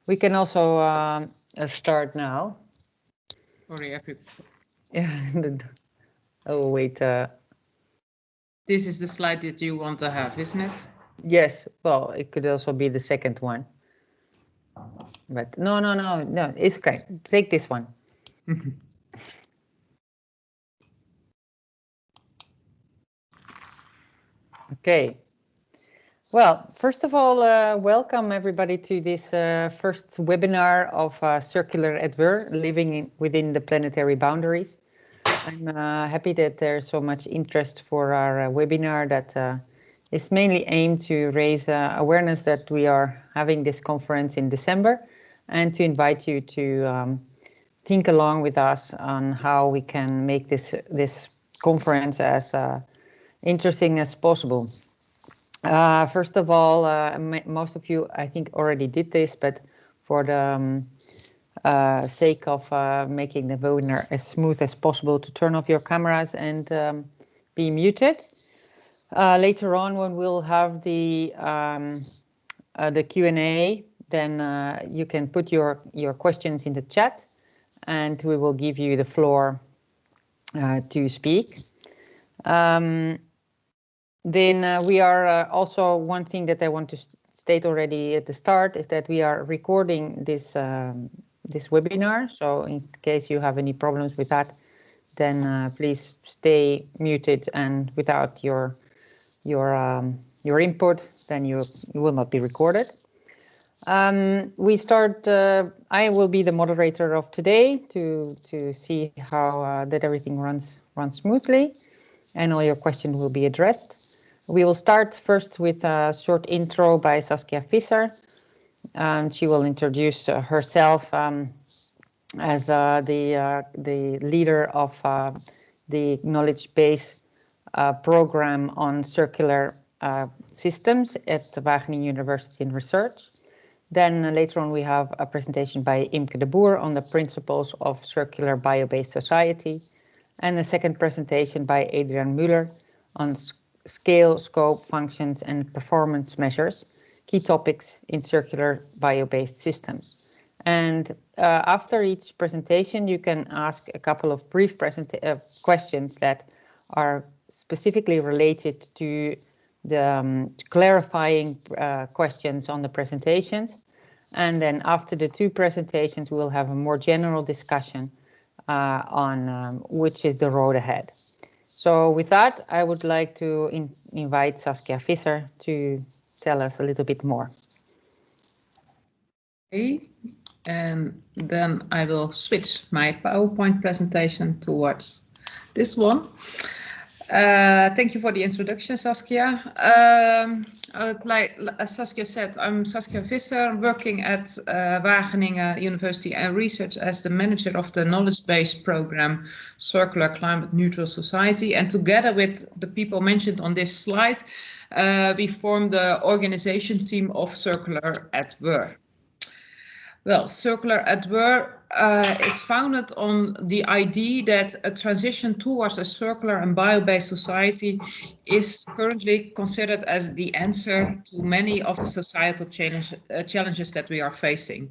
We can also start now. Sorry, Yeah. Oh, wait. This is the slide that you want to have, isn't it? Yes. Well, it could also be the second one. But no. It's okay. Take this one. Okay. Well, first of all, welcome everybody to this first webinar of Circular WUR, living within the planetary boundaries. I'm happy that there's so much interest for our webinar that is mainly aimed to raise awareness that we are having this conference in December, and to invite you to think along with us on how we can make this conference as interesting as possible. First of all, most of you, I think, already did this, but for the sake of making the webinar as smooth as possible, to turn off your cameras and be muted. Later on, when we'll have the Q&A, then you can put your questions in the chat, and we will give you the floor to speak. Then we are also, one thing that I want to state already at the start is that we are recording this this webinar. So in case you have any problems with that, then please stay muted, and without your input, then you will not be recorded. We start. I will be the moderator of today to see how that everything runs smoothly, and all your questions will be addressed. We will start first with a short intro by Saskia Visser. She will introduce herself as the leader of the knowledge base program on circular systems at Wageningen University in Research. Then later on we have a presentation by Imke de Boer on the principles of circular bio-based society, and the second presentation by Adrian Mueller on scale, scope, functions, and performance measures, key topics in circular bio-based systems. And after each presentation, you can ask a couple of brief questions that are specifically related to the clarifying questions on the presentations. And then after the two presentations, we'll have a more general discussion on which is the road ahead. So with that, I would like to invite Saskia Visser to tell us a little bit more. Okay, and then I will switch my PowerPoint presentation towards this one. Thank you for the introduction, Saskia. As Saskia said, I'm Saskia Visser, working at Wageningen University and Research as the manager of the knowledge-based program Circular Climate Neutral Society. And together with the people mentioned on this slide, we form the organization team of Circular WUR. Well, Circular WUR is founded on the idea that a transition towards a circular and bio-based society is currently considered as the answer to many of the societal challenges that we are facing.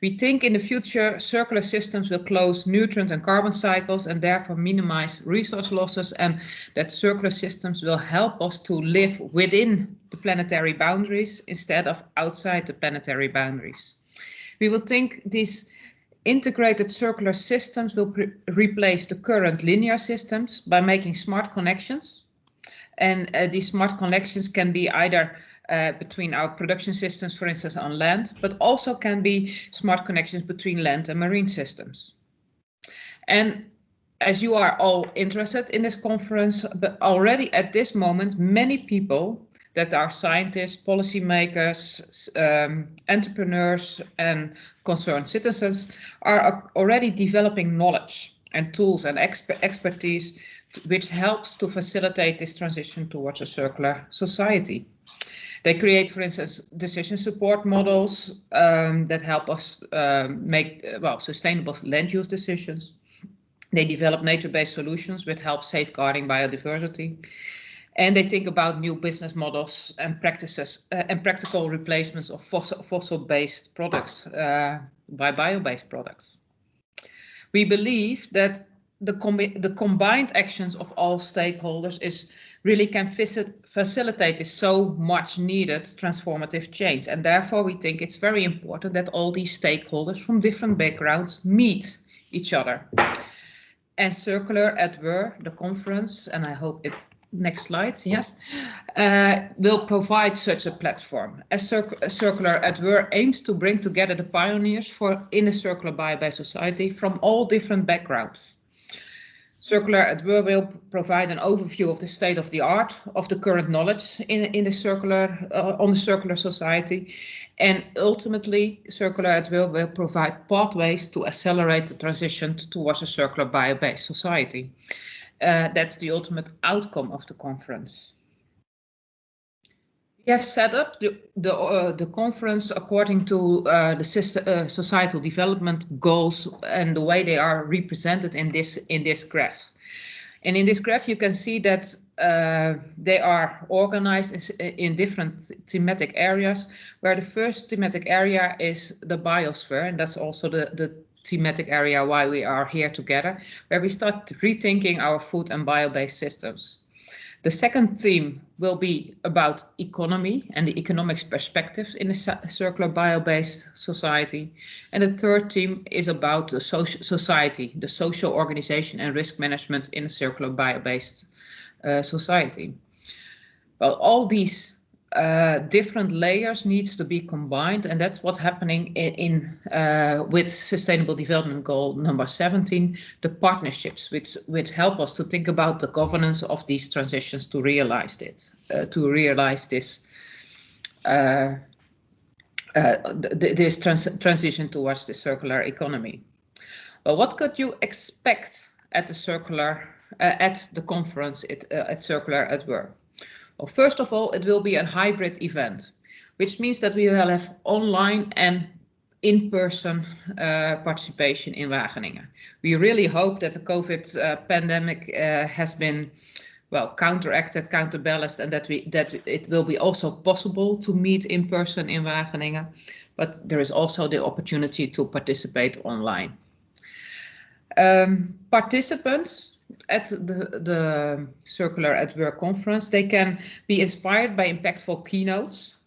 We think in the future circular systems will close nutrient and carbon cycles and therefore minimize resource losses, and that circular systems will help us to live within the planetary boundaries instead of outside the planetary boundaries. We will think these integrated circular systems will replace the current linear systems by making smart connections. And these smart connections can be either between our production systems, for instance, on land, but also can be smart connections between land and marine systems. And as you are all interested in this conference, but already at this moment, many people that are scientists, policymakers, entrepreneurs, and concerned citizens are already developing knowledge and tools and expertise which helps to facilitate this transition towards a circular society. They create, for instance, decision support models that help us make sustainable land use decisions. They develop nature-based solutions which help safeguarding biodiversity. And they think about new business models and practices and practical replacements of fossil-based products by bio-based products. We believe that the combined actions of all stakeholders really can facilitate this so much needed transformative change. And therefore, we think it's very important that all these stakeholders from different backgrounds meet each other. And Circular WUR, the conference, and I hope it, next slide, yes, will provide such a platform. As Circular WUR aims to bring together the pioneers in the circular bio-based society from all different backgrounds. Circular WUR will provide an overview of the state of the art of the current knowledge in the on the circular society, and ultimately Circular WUR will provide pathways to accelerate the transition towards a circular bio-based society. That's the ultimate outcome of the conference. We have set up the conference according to the societal development goals and the way they are represented in this graph. And in this graph, you can see that they are organized in different thematic areas, where the first thematic area is the biosphere, and that's also the thematic area why we are here together, where we start rethinking our food and bio-based systems. The second theme will be about economy and the economics perspective in the circular bio-based society. And the third theme is about the society, the social organization and risk management in a circular bio-based society. Well, all these different layers needs to be combined, and that's what's happening with Sustainable Development Goal number 17, the partnerships, which help us to think about the governance of these transitions to realize it, this transition towards the circular economy. Well, what could you expect at the conference at Circular WUR? Well, first of all, it will be a hybrid event, which means that we will have online and in-person participation in Wageningen. We really hope that the COVID pandemic has been, well, counterbalanced, and that it will be also possible to meet in person in Wageningen, but there is also the opportunity to participate online. Participants at the Circular WUR conference, they can be inspired by impactful keynotes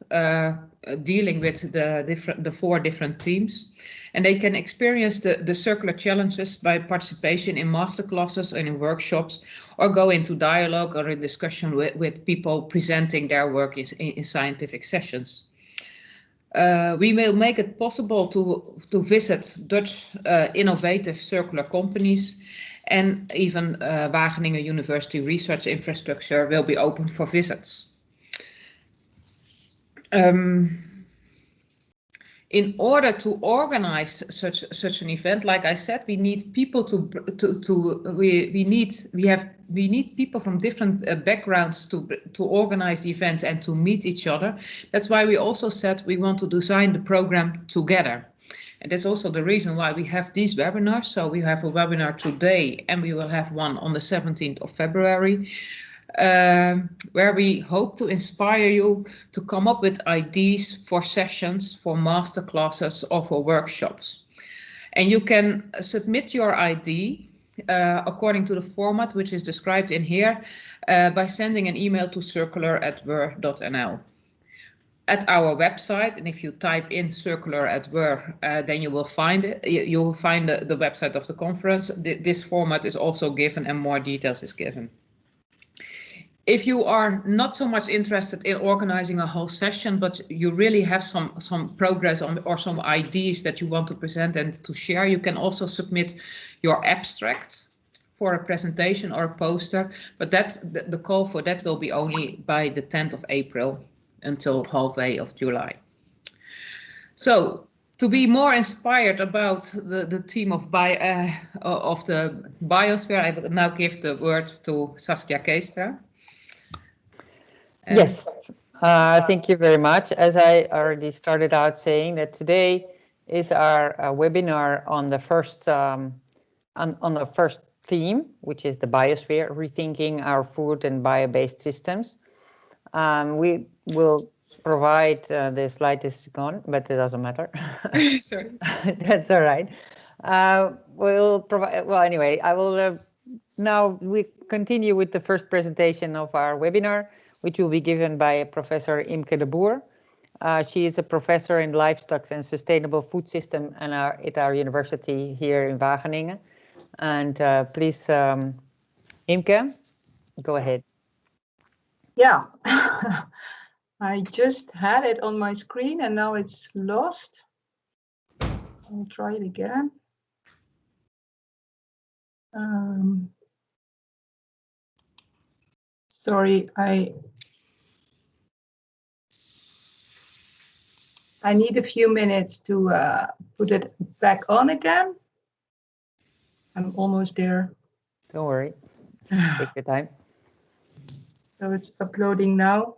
dealing with the 4 different themes, and they can experience the circular challenges by participation in masterclasses and in workshops, or go into dialogue or in discussion with people presenting their work in scientific sessions. We will make it possible to visit Dutch innovative circular companies, and even Wageningen University research infrastructure will be open for visits. In order to organize such an event, like I said, we need people we need people from different backgrounds to organize the event and to meet each other. That's why we also said we want to design the program together. And that's also the reason why we have these webinars. So we have a webinar today, and we will have one on the 17th of February, where we hope to inspire you to come up with ideas for sessions, for masterclasses, or for workshops. And you can submit your idea according to the format which is described in here by sending an email to circular@wur.nl. At our website, and if you type in Circular@WUR, then you will find it. You will find the website of the conference. This format is also given, and more details is given. If you are not so much interested in organizing a whole session, but you really have some progress or some ideas that you want to present and to share, you can also submit your abstract for a presentation or a poster. But the call for that will be only by the 10th of April. Until halfway of July. So, to be more inspired about the theme of the biosphere, I will now give the word to Saskia Keestra. Yes, thank you very much. As I already started out saying, that today is our webinar on the first theme, which is the biosphere, rethinking our food and bio-based systems. We will provide, the slide is gone, but it doesn't matter. Sorry. That's all right. We'll provide, well, anyway, I will now we continue with the first presentation of our webinar, which will be given by Professor Imke de Boer. She is a professor in livestock and sustainable food system at our university here in Wageningen. And please, Imke, go ahead. Yeah, I just had it on my screen and now it's lost. I'll try it again. Sorry, I need a few minutes to put it back on again. I'm almost there. Don't worry, take your time. So it's uploading now.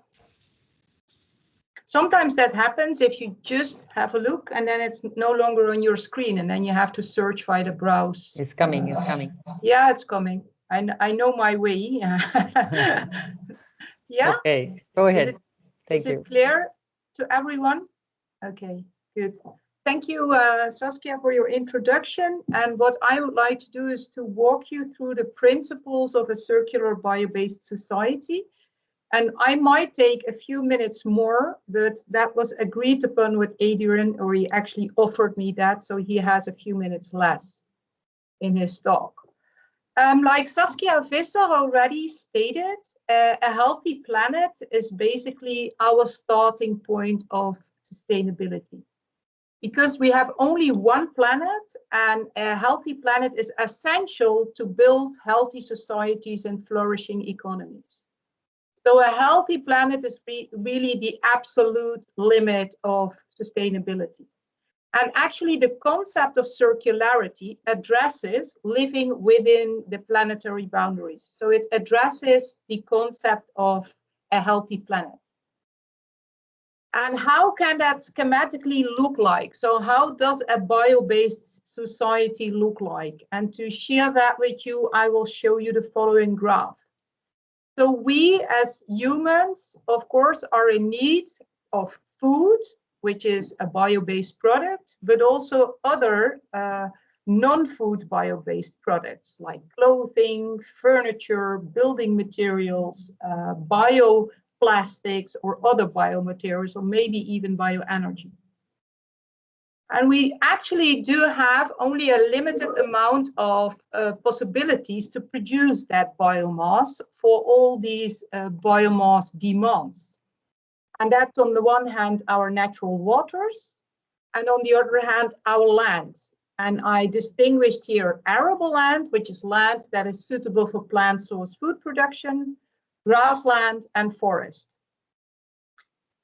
Sometimes that happens if you just have a look and then it's no longer on your screen and then you have to search via the browse. It's coming, it's coming. Yeah, it's coming. I know my way. Yeah. Okay, go ahead. Is it clear to everyone? Okay, good. Thank you, Saskia, for your introduction. And what I would like to do is to walk you through the principles of a circular bio-based society. And I might take a few minutes more, but that was agreed upon with Adrian, or he actually offered me that, so he has a few minutes less in his talk. Like Saskia Visser already stated, a healthy planet is basically our starting point of sustainability. Because we have only one planet, and a healthy planet is essential to build healthy societies and flourishing economies. So a healthy planet is really the absolute limit of sustainability. And actually the concept of circularity addresses living within the planetary boundaries. So it addresses the concept of a healthy planet. And how can that schematically look like? So how does a bio-based society look like? And to share that with you, I will show you the following graph. So we as humans, of course, are in need of food, which is a bio-based product, but also other non-food bio-based products like clothing, furniture, building materials, bioplastics or other biomaterials, or maybe even bioenergy. And we actually do have only a limited amount of possibilities to produce that biomass for all these biomass demands. And that's on the one hand, our natural waters, and on the other hand, our land. And I distinguished here arable land, which is land that is suitable for plant source food production, grassland, and forest.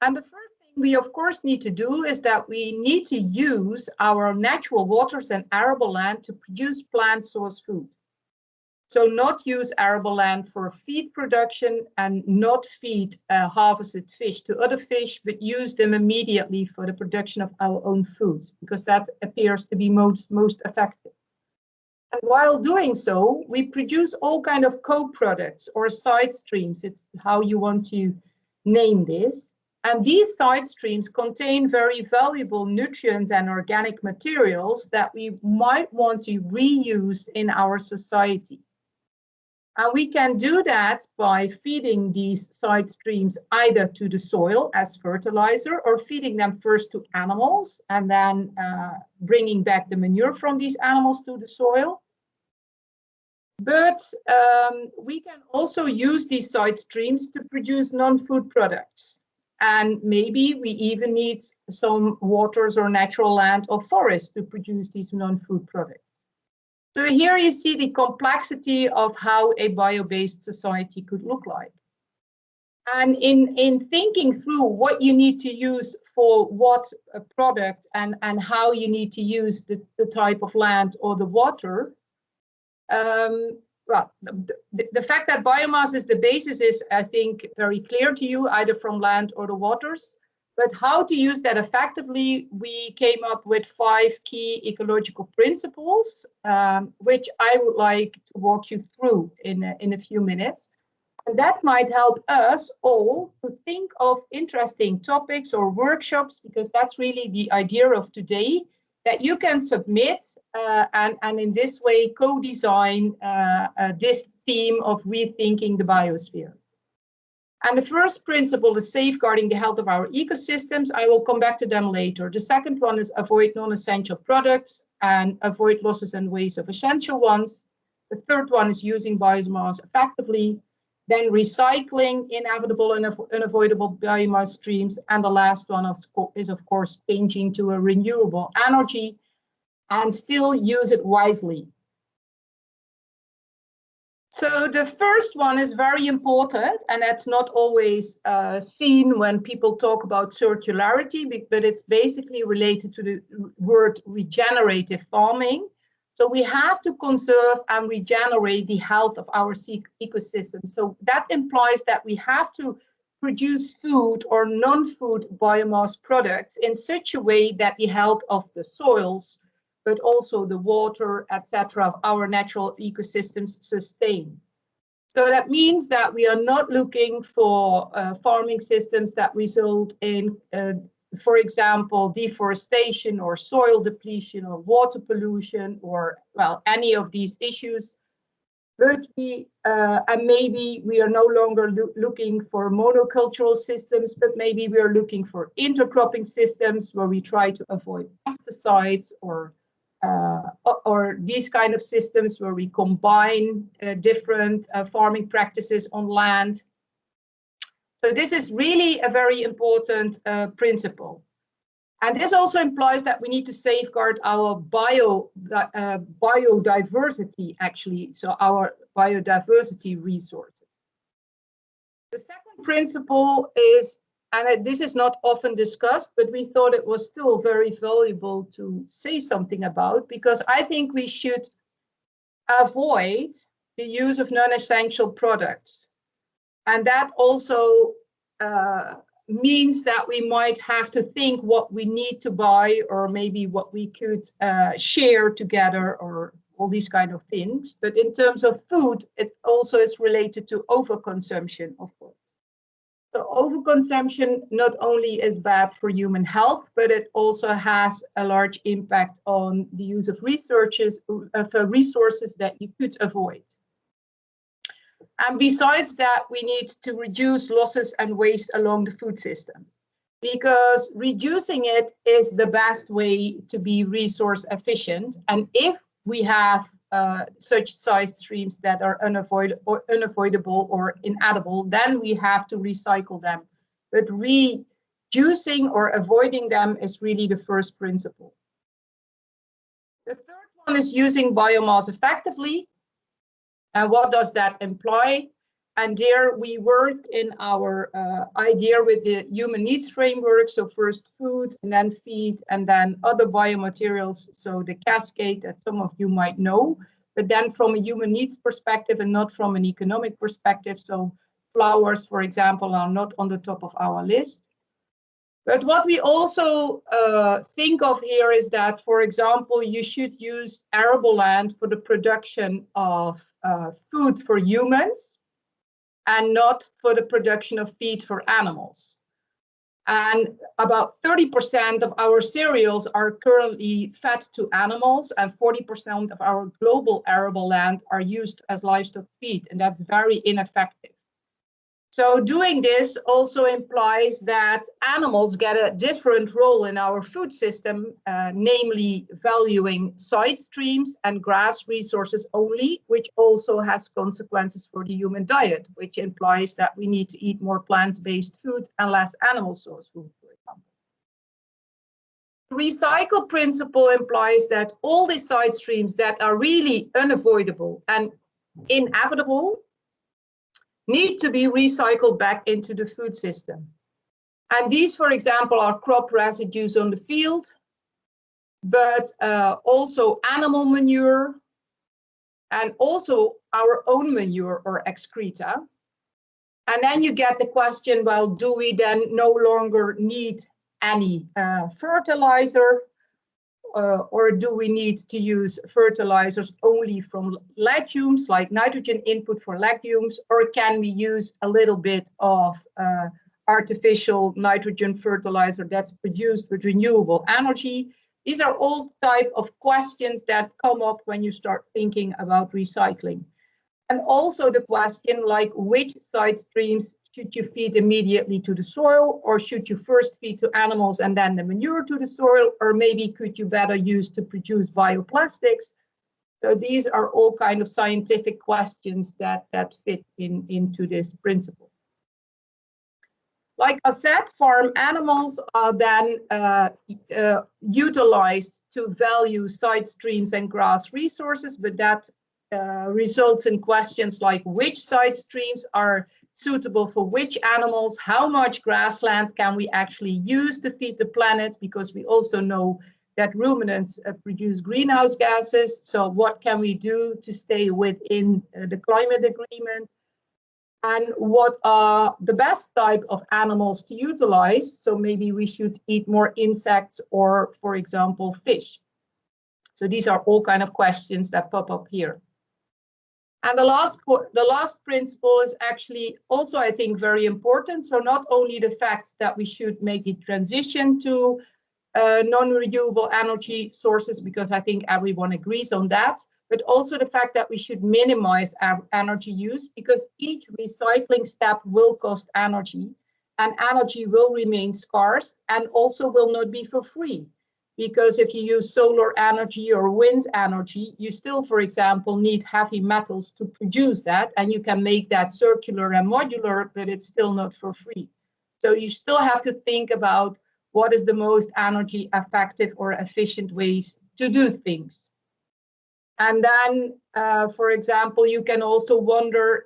And the first we of course need to do is that we need to use our natural waters and arable land to produce plant source food. So not use arable land for feed production and not feed harvested fish to other fish, but use them immediately for the production of our own food, because that appears to be most effective. And while doing so, we produce all kind of co-products or side streams. It's how you want to name this. And these side streams contain very valuable nutrients and organic materials that we might want to reuse in our society. And we can do that by feeding these side streams either to the soil as fertilizer, or feeding them first to animals and then bringing back the manure from these animals to the soil. But we can also use these side streams to produce non-food products. And maybe we even need some waters or natural land or forest to produce these non-food products. So here you see the complexity of how a bio-based society could look like. And in thinking through what you need to use for what product and how you need to use the type of land or the water, well, the fact that biomass is the basis is, I think, very clear to you, either from land or the waters. But how to use that effectively, we came up with 5 key ecological principles, which I would like to walk you through in a few minutes. And that might help us all to think of interesting topics or workshops, because that's really the idea of today, that you can submit and in this way co-design this theme of rethinking the biosphere. And the first principle is safeguarding the health of our ecosystems. I will come back to them later. The second one is avoid non-essential products and avoid losses and waste of essential ones. The third one is using biomass effectively. Then recycling inevitable and unavoidable biomass streams. And the last one is, of course, changing to a renewable energy and still use it wisely. So the first one is very important, and that's not always seen when people talk about circularity, but it's basically related to the word regenerative farming. So we have to conserve and regenerate the health of our ecosystem. So that implies that we have to produce food or non-food biomass products in such a way that the health of the soils, but also the water, etc., of our natural ecosystems sustain. So that means that we are not looking for farming systems that result in, for example, deforestation or soil depletion or water pollution or, well, any of these issues. But and maybe we are no longer looking for monocultural systems, but maybe we are looking for intercropping systems where we try to avoid pesticides or these kind of systems where we combine different farming practices on land. So this is really a very important principle. And this also implies that we need to safeguard our biodiversity, actually, so our biodiversity resources. The second principle is, and this is not often discussed, but we thought it was still very valuable to say something about, because I think we should avoid the use of non-essential products. And that also means that we might have to think what we need to buy, or maybe what we could share together, or all these kind of things. But in terms of food, it also is related to overconsumption, of course. So overconsumption not only is bad for human health, but it also has a large impact on the use of resources that you could avoid. And besides that, we need to reduce losses and waste along the food system, because reducing it is the best way to be resource efficient. And if we have such side streams that are unavoidable or inedible, then we have to recycle them. But reducing or avoiding them is really the first principle. The third one is using biomass effectively. And what does that imply? And there we work in our idea with the human needs framework. So first food, and then feed, and then other biomaterials. So the cascade that some of you might know, but then from a human needs perspective and not from an economic perspective. So flowers, for example, are not on the top of our list. But what we also think of here is that, for example, you should use arable land for the production of food for humans, and not for the production of feed for animals. And about 30% of our cereals are currently fed to animals, and 40% of our global arable land are used as livestock feed, and that's very ineffective. So doing this also implies that animals get a different role in our food system, namely valuing side streams and grass resources only, which also has consequences for the human diet, which implies that we need to eat more plant-based food and less animal source food, for example. The recycle principle implies that all the side streams that are really unavoidable and inevitable need to be recycled back into the food system. And these, for example, are crop residues on the field, but also animal manure, and also our own manure or excreta. And then you get the question, well, do we then no longer need any fertilizer? Or do we need to use fertilizers only from legumes, like nitrogen input for legumes? Or can we use a little bit of artificial nitrogen fertilizer that's produced with renewable energy? These are all type of questions that come up when you start thinking about recycling. And also the question, like, which side streams should you feed immediately to the soil, or should you first feed to animals and then the manure to the soil, or maybe could you better use to produce bioplastics? So these are all kind of scientific questions that fit into this principle. Like I said, farm animals are then utilized to value side streams and grass resources, but that results in questions like which side streams are suitable for which animals, how much grassland can we actually use to feed the planet, because we also know that ruminants produce greenhouse gases. So what can we do to stay within the climate agreement? And what are the best type of animals to utilize? So maybe we should eat more insects or, for example, fish. So these are all kind of questions that pop up here. And the last principle is actually also, I think, very important. So not only the fact that we should make a transition to non-renewable energy sources, because I think everyone agrees on that, but also the fact that we should minimize our energy use, because each recycling step will cost energy, and energy will remain scarce and also will not be for free. Because if you use solar energy or wind energy, you still, for example, need heavy metals to produce that, and you can make that circular and modular, but it's still not for free. So you still have to think about what is the most energy effective or efficient ways to do things. And then, for example, you can also wonder,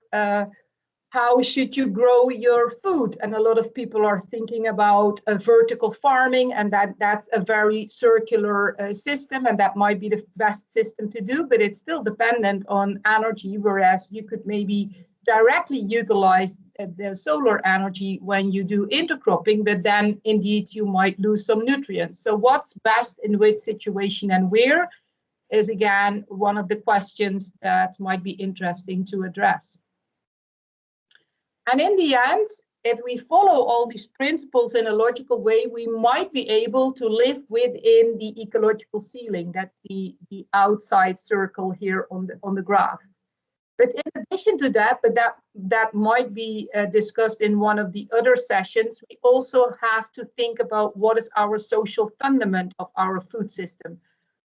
how should you grow your food? And a lot of people are thinking about vertical farming, and that's a very circular system, and that might be the best system to do, but it's still dependent on energy, whereas you could maybe directly utilize the solar energy when you do intercropping, but then indeed you might lose some nutrients. So what's best in which situation and where is, again, one of the questions that might be interesting to address. And in the end, if we follow all these principles in a logical way, we might be able to live within the ecological ceiling. That's the outside circle here on the graph. But in addition to that, but that might be discussed in one of the other sessions, we also have to think about what is our social fundament of our food system.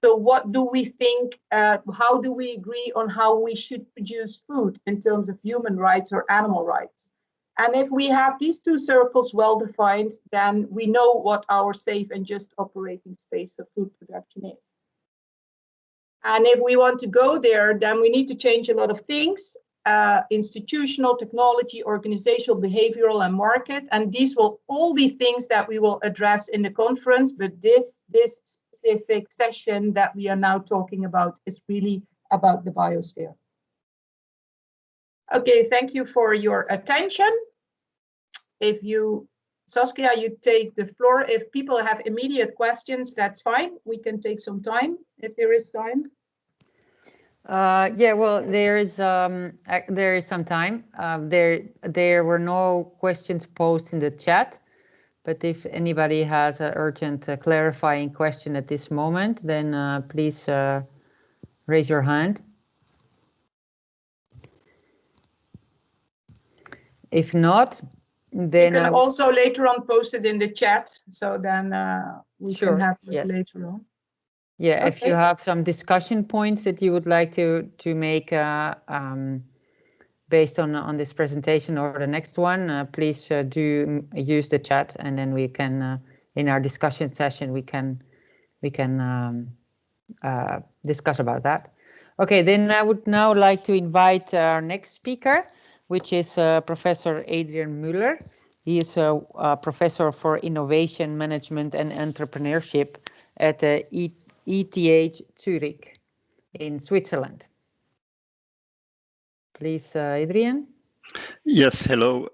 So what do we think, how do we agree on how we should produce food in terms of human rights or animal rights? And if we have these two circles well defined, then we know what our safe and just operating space for food production is. And if we want to go there, then we need to change a lot of things, institutional, technology, organizational, behavioral, and market. And these will all be things that we will address in the conference, but this specific session that we are now talking about is really about the biosphere. Okay, thank you for your attention. If you, Saskia, you take the floor. If people have immediate questions, that's fine. We can take some time if there is time. Yeah, well, there is some time. There were no questions posed in the chat, but if anybody has an urgent clarifying question at this moment, then please raise your hand. If not, then you can also later on post it in the chat, so then we can have it later on. Yeah, okay. If you have some discussion points that you would like to make based on this presentation or the next one, please do use the chat, and then we can in our discussion session we can discuss about that. Okay, then I would now like to invite our next speaker, which is Professor Adrian Mueller. He is a professor for innovation management and entrepreneurship at ETH Zurich in Switzerland. Please, Adrian. Yes, hello.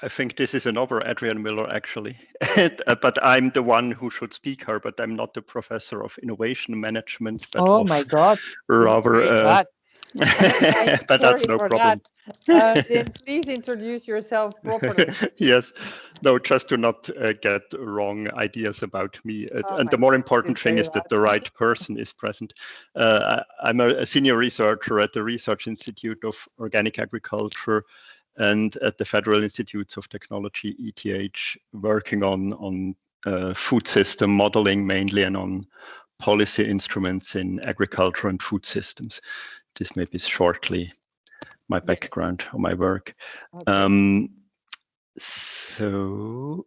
I think this is another Adrian Mueller, actually. But I'm the one who should speak her, but I'm not the professor of innovation management. But Oh my God. rather, but that's no problem. Then please introduce yourself properly. Yes, no, just to not get wrong ideas about me. And the more important thing is that the right person is present. I'm a senior researcher at the Research Institute of Organic Agriculture and at the Federal Institutes of Technology, ETH, working on food system modeling mainly and on policy instruments in agriculture and food systems. This may be shortly my background or my work. Okay. So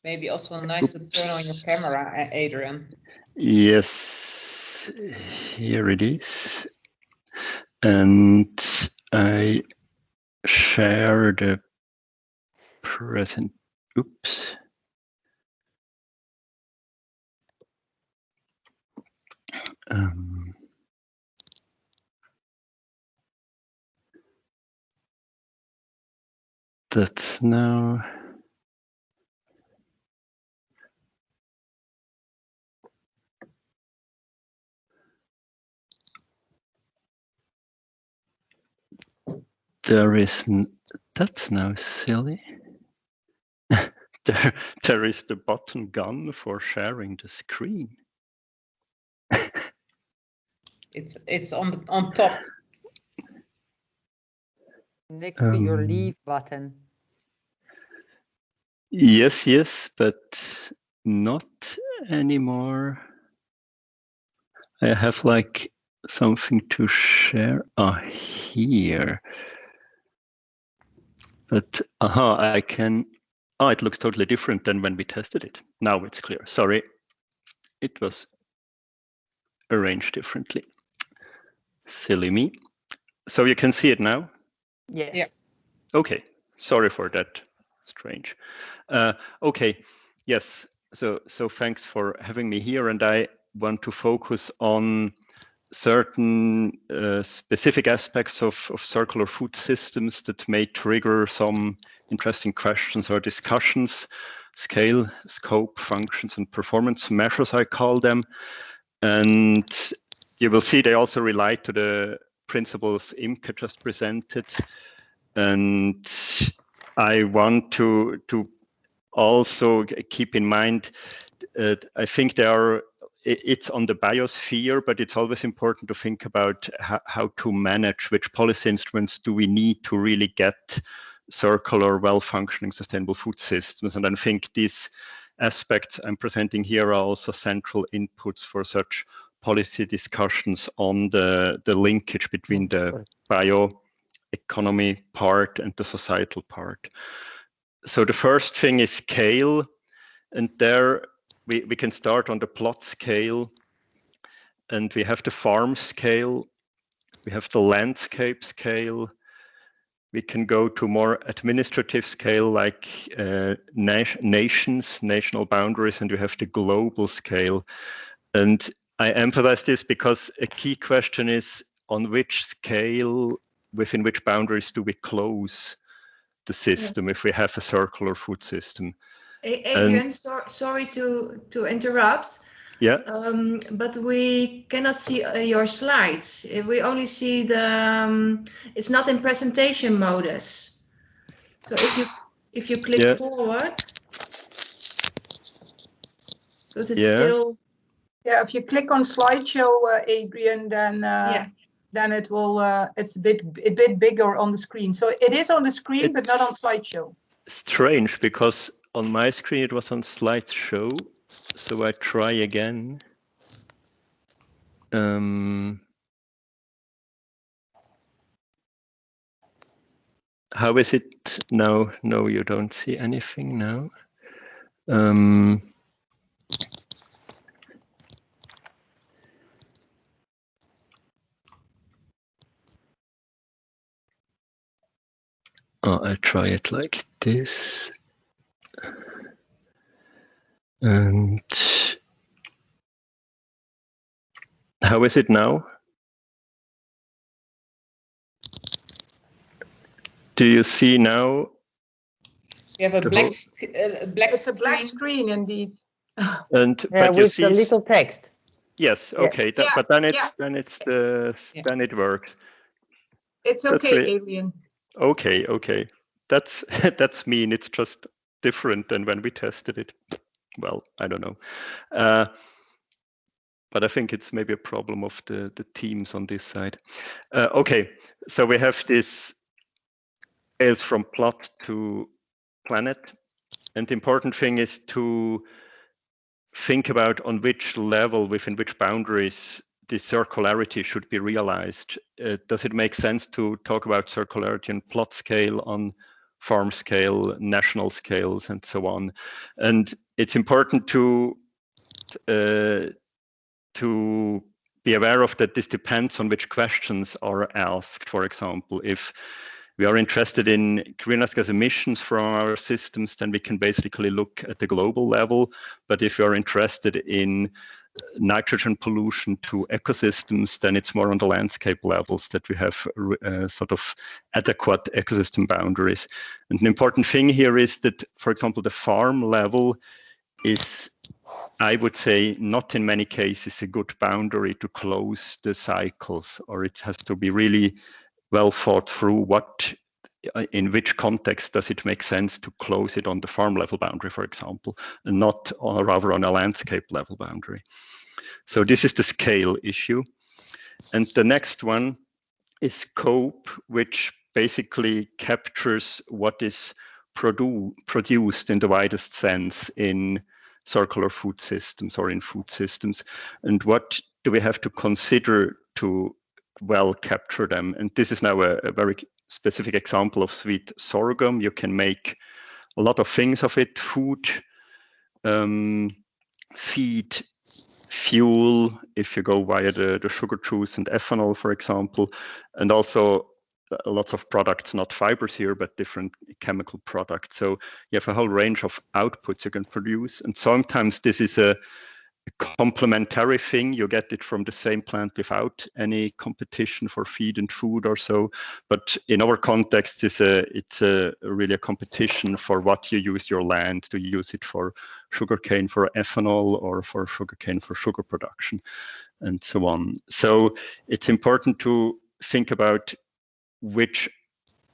maybe also nice to turn on your camera, Adrian. Yes, here it is. And I share the present. Oops. That's now. There is. That's now silly. There is the button gone for sharing the screen. It's on top. Next to your leave button. Yes, but not anymore. I have like something to share. Here. But I can. It looks totally different than when we tested it. Now it's clear. Sorry, it was arranged differently. Silly me. So you can see it now? Yes. Yeah. Okay. Sorry for that. Strange. Okay. Yes. So thanks for having me here, and I want to focus on certain specific aspects of circular food systems that may trigger some interesting questions or discussions: scale, scope, functions, and performance measures, I call them. And you will see they also relate to the principles Imke just presented. And I want to also keep in mind, I think it's on the biosphere, but it's always important to think about how to manage, which policy instruments do we need to really get circular, well-functioning, sustainable food systems. And I think these aspects I'm presenting here are also central inputs for such policy discussions on the linkage between the bioeconomy part and the societal part. So the first thing is scale, and there we can start on the plot scale, and we have the farm scale, we have the landscape scale, we can go to more administrative scale like national boundaries, and you have the global scale. And I emphasize this because a key question is on which scale, within which boundaries do we close the system if we have a circular food system. Adrian, sorry to interrupt. Yeah. But we cannot see your slides. We only see the. It's not in presentation modus. So if you click forward, because it's still. Yeah, if you click on slideshow, Adrian, then it will. It's a bit bigger on the screen. So it is on the screen, but not on slideshow. Strange, because on my screen it was on slideshow. So I try again. How is it now? No, you don't see anything now. I try it like this. And how is it now? Do you see now? You have a black It's a black screen indeed. And Yeah, but you with see the little text. Yes. Yeah. Okay. Yeah, But then yeah. then it works. It's okay, Adrian. Okay. Okay. That's that's mean. It's just different than when we tested it. Well, I don't know. But I think it's maybe a problem of the teams on this side. Okay, so we have this scales from plot to planet. And the important thing is to think about on which level, within which boundaries, this circularity should be realized. Does it make sense to talk about circularity on plot scale, on farm scale, national scales, and so on? And it's important to be aware of that this depends on which questions are asked. For example, if we are interested in greenhouse gas emissions from our systems, then we can basically look at the global level. But if you are interested in nitrogen pollution to ecosystems, then it's more on the landscape levels that we have sort of adequate ecosystem boundaries. And an important thing here is that, for example, the farm level is, I would say, not in many cases a good boundary to close the cycles, or it has to be really well thought through in which context does it make sense to close it on the farm level boundary, for example, and not rather on a landscape level boundary. So this is the scale issue. And the next one is scope, which basically captures what is produced in the widest sense in circular food systems or in food systems, and what do we have to consider to well capture them. And this is now a very specific example of sweet sorghum. You can make a lot of things of it: food, feed, fuel, if you go via the sugar juice and ethanol, for example, and also lots of products, not fibers here, but different chemical products. So you have a whole range of outputs you can produce. And sometimes this is a complementary thing. You get it from the same plant without any competition for feed and food or so. But in our context, it's really a competition for what you use your land. Do you use it for sugarcane for ethanol or for sugarcane for sugar production, and so on. So it's important to think about which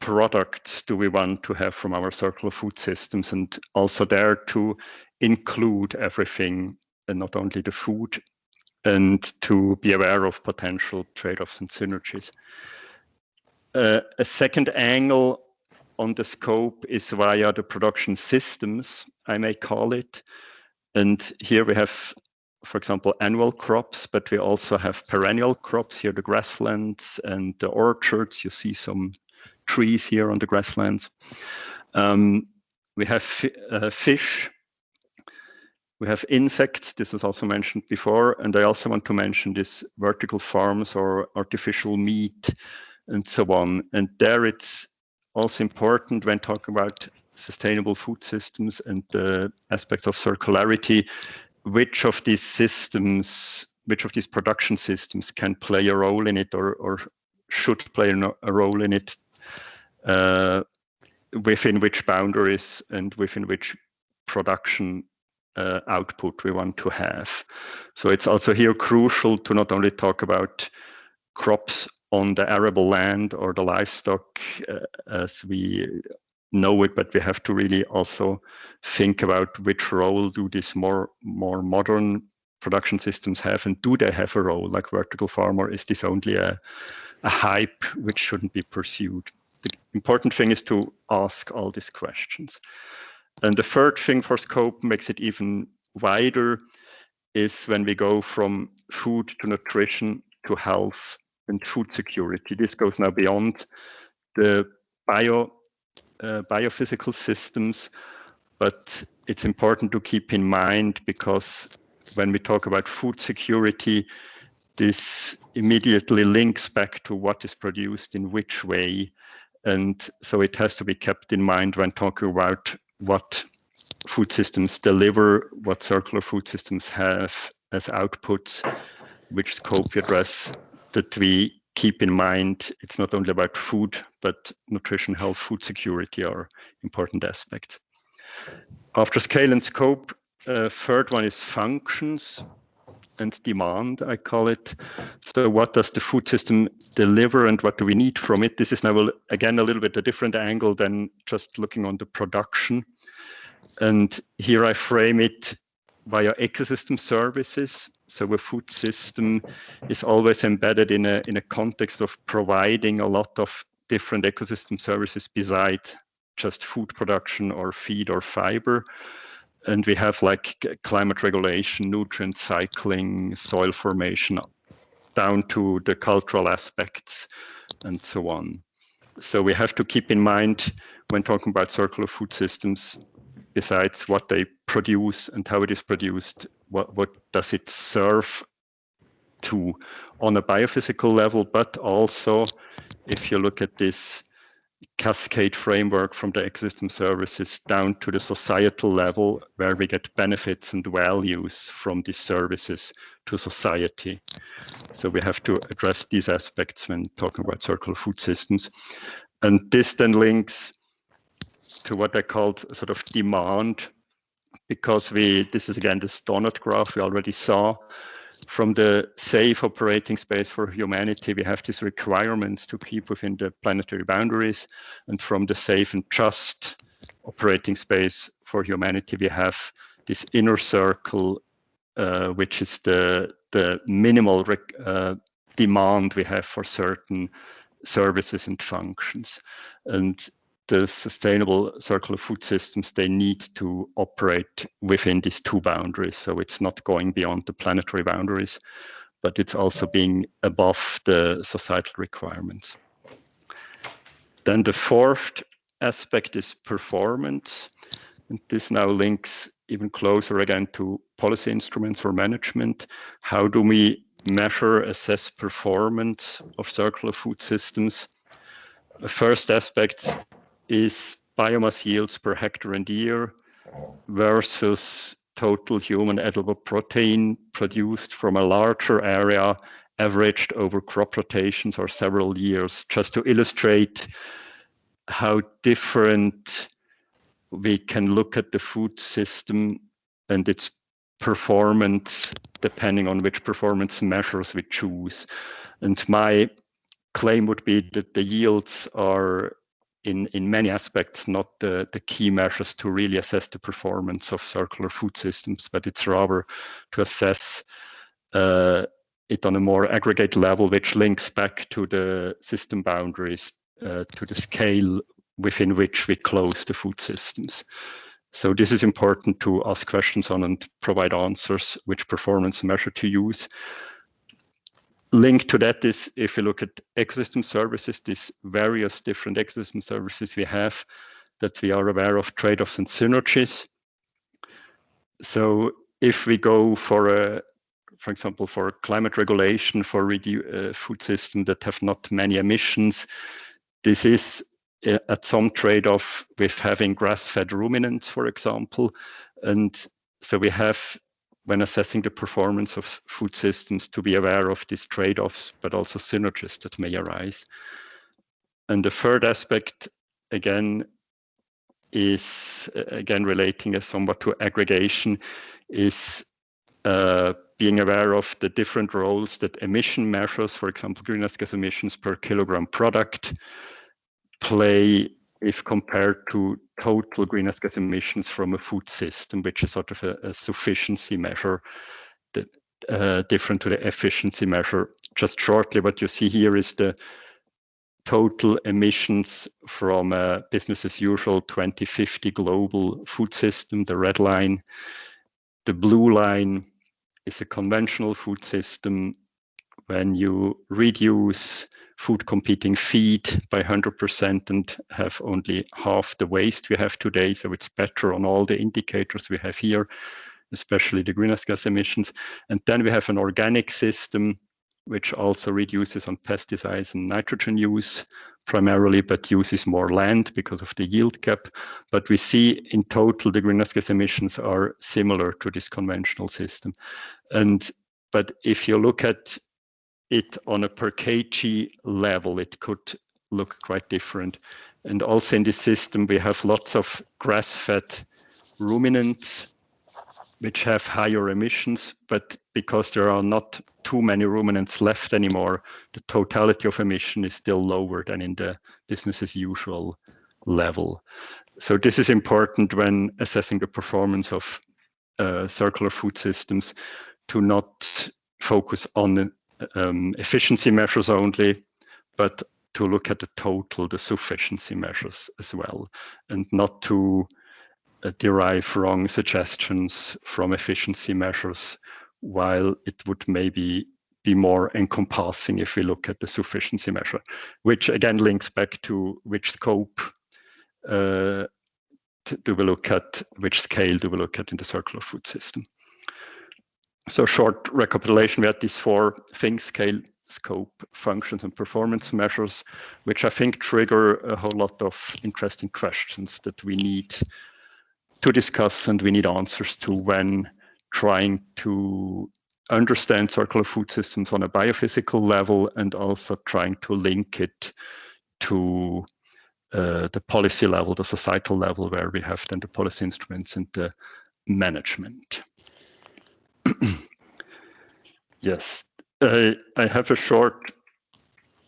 products do we want to have from our circular food systems, and also there to include everything and not only the food, and to be aware of potential trade-offs and synergies. A second angle on the scope is via the production systems, I may call it. And here we have, for example, annual crops, but we also have perennial crops here, the grasslands and the orchards. You see some trees here on the grasslands. We have fish. We have insects. This was also mentioned before. And I also want to mention this vertical farms or artificial meat and so on. And there it's also important when talking about sustainable food systems and the aspects of circularity, which of these systems, which of these production systems can play a role in it or should play a role in it, within which boundaries and within which production output we want to have. So it's also here crucial to not only talk about crops on the arable land or the livestock as we know it, but we have to really also think about which role do these more modern production systems have, and do they have a role like vertical farm, or is this only a hype which shouldn't be pursued? The important thing is to ask all these questions. And the third thing for scope makes it even wider is when we go from food to nutrition to health and food security. This goes now beyond the biophysical systems, but it's important to keep in mind, because when we talk about food security, this immediately links back to what is produced in which way. And so it has to be kept in mind when talking about what food systems deliver, what circular food systems have as outputs, which scope we address, that we keep in mind it's not only about food, but nutrition, health, food security are important aspects. After scale and scope, third one is functions and demand, I call it. So what does the food system deliver and what do we need from it? This is now, again, a little bit a different angle than just looking on the production. And here I frame it via ecosystem services. So a food system is always embedded in a context of providing a lot of different ecosystem services beside just food production or feed or fiber. And we have like climate regulation, nutrient cycling, soil formation, down to the cultural aspects and so on. So we have to keep in mind when talking about circular food systems, besides what they produce and how it is produced, what does it serve to on a biophysical level, but also if you look at this cascade framework from the ecosystem services down to the societal level, where we get benefits and values from these services to society. So we have to address these aspects when talking about circular food systems. And this then links to what I called sort of demand, because this is again this donut graph we already saw. From the safe operating space for humanity, we have these requirements to keep within the planetary boundaries. And from the safe and just operating space for humanity, we have this inner circle, which is the minimal demand we have for certain services and functions. And the sustainable circular food systems, they need to operate within these two boundaries. So it's not going beyond the planetary boundaries, but it's also being above the societal requirements. Then the fourth aspect is performance. And this now links even closer again to policy instruments or management. How do we measure, assess performance of circular food systems? The first aspect is biomass yields per hectare and year versus total human edible protein produced from a larger area averaged over crop rotations or several years, just to illustrate how different we can look at the food system and its performance depending on which performance measures we choose. And my claim would be that the yields are in many aspects not the key measures to really assess the performance of circular food systems, but it's rather to assess it on a more aggregate level, which links back to the system boundaries, to the scale within which we close the food systems. So this is important to ask questions on and provide answers, which performance measure to use. Link to that is, if you look at ecosystem services, these various different ecosystem services we have, that we are aware of trade-offs and synergies. So if we go for example, for climate regulation, for food systems that have not many emissions, this is at some trade-off with having grass-fed ruminants, for example. And so we have, when assessing the performance of food systems, to be aware of these trade-offs, but also synergies that may arise. And the third aspect, again, is relating somewhat to aggregation, is being aware of the different roles that emission measures, for example, greenhouse gas emissions per kilogram product, play if compared to total greenhouse gas emissions from a food system, which is sort of a sufficiency measure that different to the efficiency measure. Just shortly, what you see here is the total emissions from a business as usual 2050 global food system, the red line. The blue line is a conventional food system. When you reduce food competing feed by 100% and have only half the waste we have today, so it's better on all the indicators we have here, especially the greenhouse gas emissions. And then we have an organic system, which also reduces on pesticides and nitrogen use primarily, but uses more land because of the yield gap. But we see in total the greenhouse gas emissions are similar to this conventional system. But if you look at it on a per kg level, it could look quite different. And also in this system, we have lots of grass-fed ruminants, which have higher emissions, but because there are not too many ruminants left anymore, the totality of emission is still lower than in the business as usual level. So this is important when assessing the performance of circular food systems, to not focus on efficiency measures only, but to look at the total, the sufficiency measures as well, and not to derive wrong suggestions from efficiency measures, while it would maybe be more encompassing if we look at the sufficiency measure, which again links back to which scope do we look at, which scale do we look at in the circular food system. So short recapitulation, we had these 4 things: scale, scope, functions, and performance measures, which I think trigger a whole lot of interesting questions that we need to discuss and we need answers to when trying to understand circular food systems on a biophysical level, and also trying to link it to the policy level, the societal level, where we have then the policy instruments and the management. Yes, I have a short,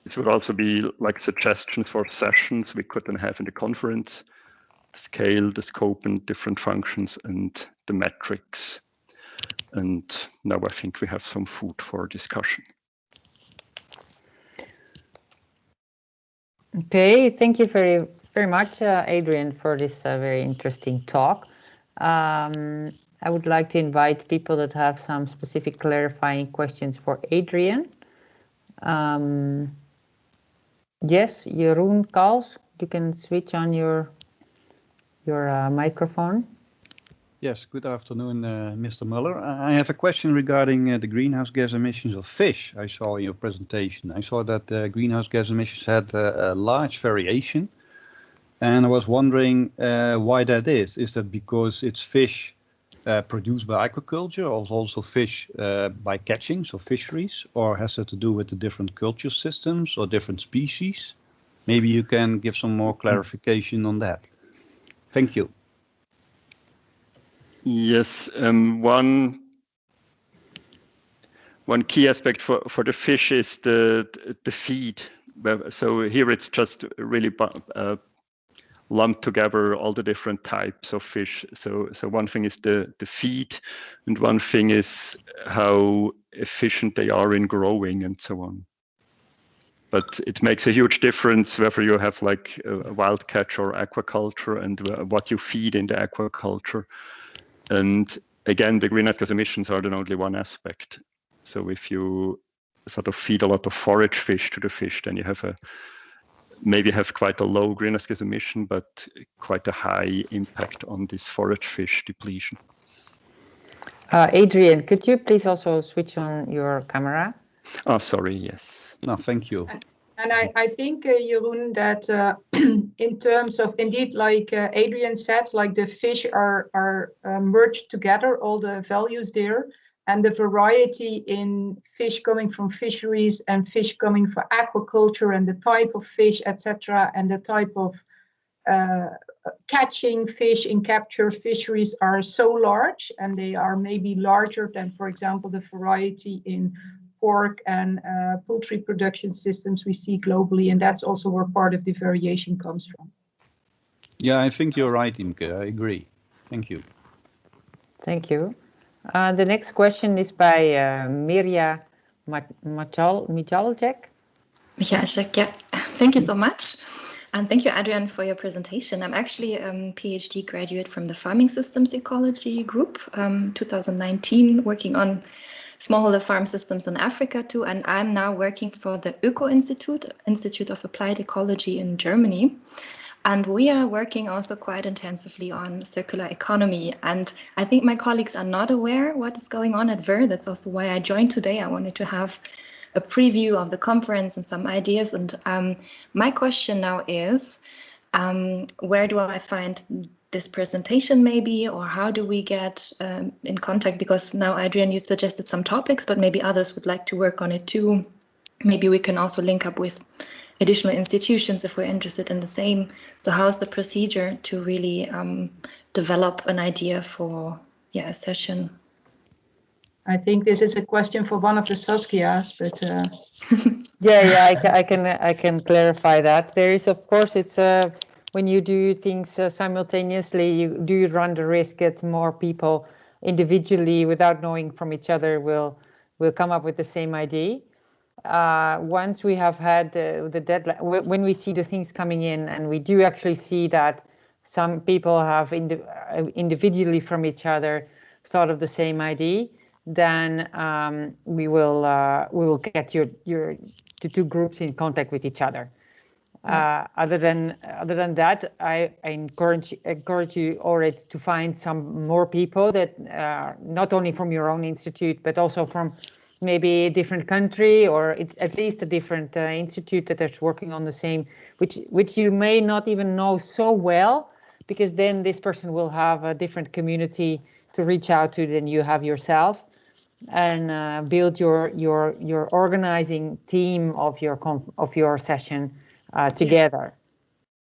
this would also be like suggestions for sessions we could then have in the conference: the scale, the scope, and different functions, and the metrics. And now I think we have some food for discussion. Okay, thank you very much, Adrian, for this very interesting talk. I would like to invite people that have some specific clarifying questions for Adrian. Yes, Jeroen Kals, you can switch on your microphone. Yes, good afternoon, Mr. Mueller. I have a question regarding the greenhouse gas emissions of fish. I saw in your presentation. I saw that greenhouse gas emissions had a large variation. And I was wondering why that is. Is that because it's fish produced by aquaculture, or also fish by catching, so fisheries? Or has that to do with the different culture systems or different species? Maybe you can give some more clarification on that. Thank you. Yes, one key aspect for the fish is the feed. So here it's just really lumped together all the different types of fish. So one thing is the feed, and one thing is how efficient they are in growing and so on. But it makes a huge difference whether you have like wild catch or aquaculture, and what you feed in the aquaculture. And again, the greenhouse gas emissions are then only one aspect. So if you sort of feed a lot of forage fish to the fish, then you have maybe quite a low greenhouse gas emission, but quite a high impact on this forage fish depletion. Adrian, could you please also switch on your camera? Oh, sorry, yes. No, thank you. And I think, Jeroen, that in terms of, indeed, like Adrian said, like the fish are merged together, all the values there, and the variety in fish coming from fisheries and fish coming from aquaculture, and the type of fish, etc., and the type of catching fish in capture fisheries are so large, and they are maybe larger than, for example, the variety in pork and poultry production systems we see globally, and that's also where part of the variation comes from. Yeah, I think you're right, Imke. I agree. Thank you. Thank you. The next question is by Mirja Michalczyk. Michalczyk, yeah. Thank you so much. And thank you, Adrian, for your presentation. I'm actually a PhD graduate from the Farming Systems Ecology Group, 2019, working on smallholder farm systems in Africa too, and I'm now working for the Institute of Applied Ecology in Germany. And we are working also quite intensively on circular economy. And I think my colleagues are not aware what is going on at WUR. That's also why I joined today. I wanted to have a preview of the conference and some ideas. And my question now is, where do I find this presentation maybe, or how do we get in contact? Because now, Adrian, you suggested some topics, but maybe others would like to work on it too. maybe we can also link up with additional institutions if we're interested in the same. So how's the procedure to really develop an idea for a session? I think this is a question for one of the Saskias, but I can clarify that. There is, of course, it's when you do things simultaneously, you do run the risk that more people individually, without knowing from each other, will come up with the same idea. Once we have had the deadline, when we see the things coming in, and we do actually see that some people have individually from each other thought of the same idea, then we will get the two groups in contact with each other. Other than that, I encourage you already to find some more people that not only from your own institute, but also from maybe a different country, or it's at least a different institute that is working on the same, which you may not even know so well, because then this person will have a different community to reach out to than you have yourself, and build your organizing team of your session together.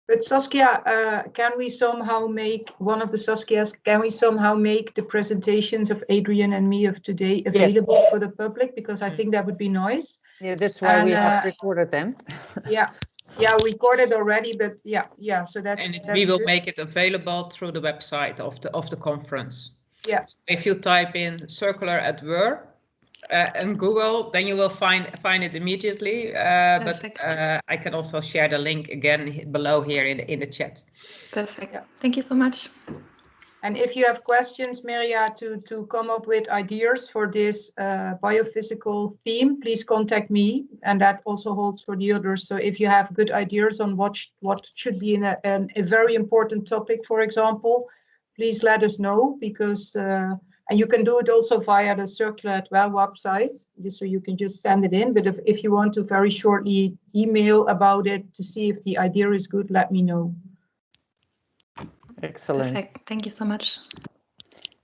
But Saskia, can we somehow make one of the Saskias? Can we somehow make the presentations of Adrian and me of today available for the public? Because I think that would be nice. Yeah, that's why we have recorded them. yeah, recorded already, but yeah. So that's we will good. make it available through the website of the conference. Yeah. So if you type in Circular WUR in Google, then you will find it immediately. But I can also share the link again below here in the chat. Perfect. Yeah. Thank you so much. And if you have questions, Mirja, to come up with ideas for this biophysical theme, please contact me. And that also holds for the others. So if you have good ideas on what should be in a very important topic, for example, please let us know, because and you can do it also via the Circular WUR website, so you can just send it in. But if you want to very shortly email about it to see if the idea is good, let me know. Excellent. Perfect. Thank you so much.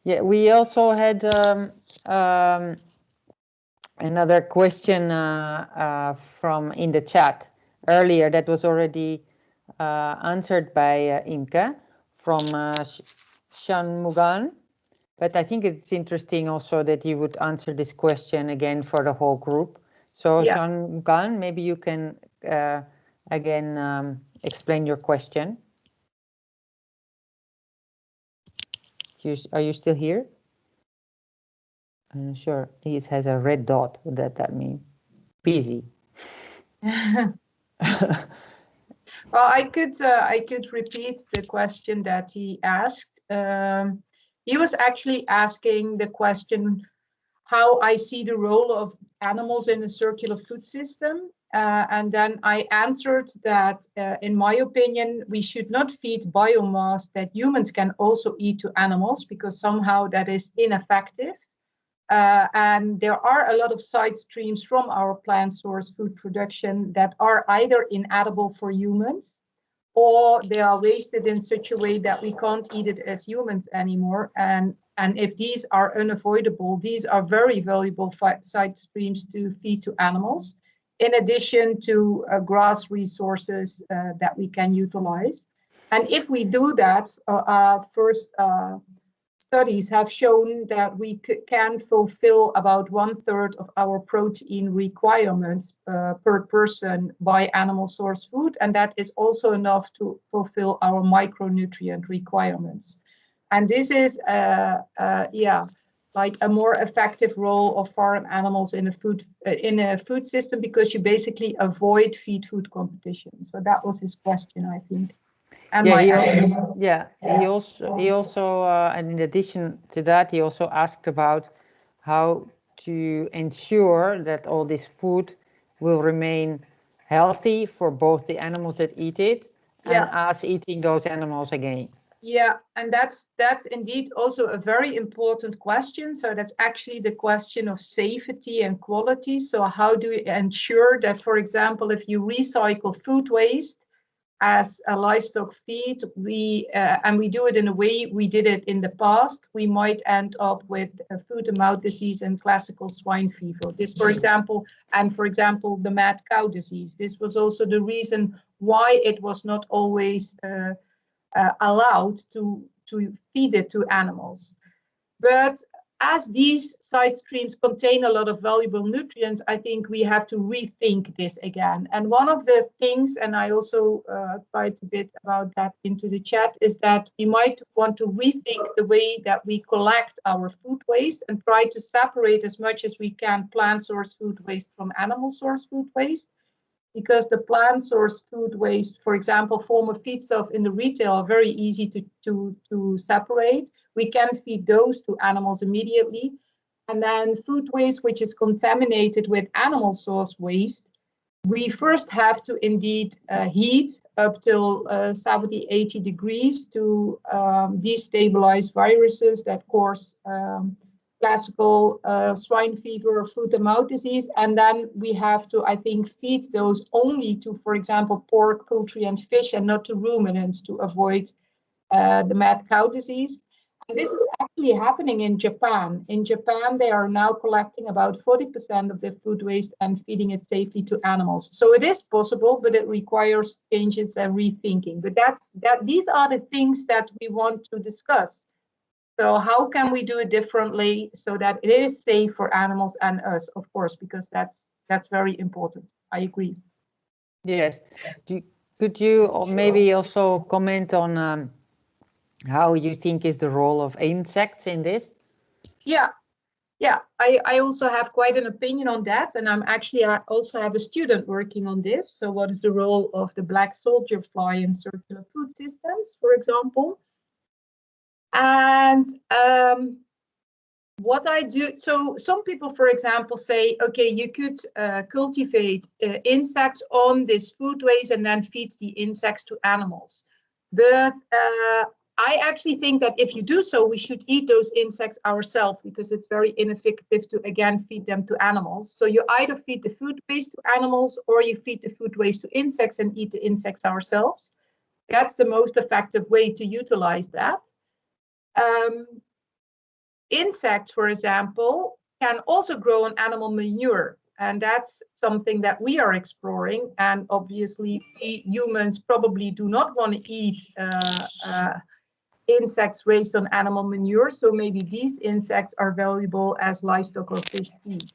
Yeah, we also had another question from in the chat earlier that was already answered by Imke from Shanmugan. But I think it's interesting also that you would answer this question again for the whole group. So yeah. Shanmugan, maybe you can again explain your question. Are you still here? I'm not sure. He has a red dot. What does that mean? Busy. Well, I could repeat the question that he asked. He was actually asking the question how I see the role of animals in a circular food system. And then I answered that, in my opinion, we should not feed biomass that humans can also eat to animals, because somehow that is ineffective. And there are a lot of side streams from our plant source food production that are either inedible for humans, or they are wasted in such a way that we can't eat it as humans anymore. And if these are unavoidable, these are very valuable side streams to feed to animals, in addition to grass resources that we can utilize. And if we do that, first studies have shown that we can fulfill about 1/3 of our protein requirements per person by animal source food, and that is also enough to fulfill our micronutrient requirements. And this is like a more effective role of farm animals in a food system, because you basically avoid feed-food competition. So that was his question, I think. And he also and in addition to that, he also asked about how to ensure that all this food will remain healthy for both the animals that eat it and us eating those animals again. Yeah, and that's indeed also a very important question. So that's actually the question of safety and quality. So how do we ensure that, for example, if you recycle food waste, as a livestock feed, and we do it in a way we did it in the past, we might end up with foot and mouth disease and classical swine fever. This, for example, the mad cow disease. This was also the reason why it was not always allowed to feed it to animals. But as these side streams contain a lot of valuable nutrients, I think we have to rethink this again. And one of the things, and I also tried a bit about that into the chat, is that we might want to rethink the way that we collect our food waste and try to separate as much as we can plant source food waste from animal source food waste. Because the plant source food waste, for example, former feedstuff in the retail are very easy to separate. We can feed those to animals immediately. And then food waste, which is contaminated with animal source waste, we first have to indeed heat up till 70, 80 degrees to destabilize viruses that cause classical swine fever or foot and mouth disease. And then we have to, I think, feed those only to, for example, pork, poultry, and fish, and not to ruminants to avoid the mad cow disease. And this is actually happening in Japan. In Japan, they are now collecting about 40% of their food waste and feeding it safely to animals. So it is possible, but it requires changes and rethinking. But these are the things that we want to discuss. So how can we do it differently so that it is safe for animals and us, of course, because that's very important. I agree. Yes. Could you maybe also comment on how you think is the role of insects in this? Yeah. I also have quite an opinion on that, and I also have a student working on this. So what is the role of the black soldier fly in circular food systems, for example? And what I do, so some people, for example, say, okay, you could cultivate insects on this food waste and then feed the insects to animals. But I actually think that if you do so, we should eat those insects ourselves, because it's very ineffective to, again, feed them to animals. So you either feed the food waste to animals or you feed the food waste to insects and eat the insects ourselves. That's the most effective way to utilize that. Insects, for example, can also grow on animal manure. And that's something that we are exploring. And obviously, we humans probably do not want to eat insects raised on animal manure. So maybe these insects are valuable as livestock or fish feed.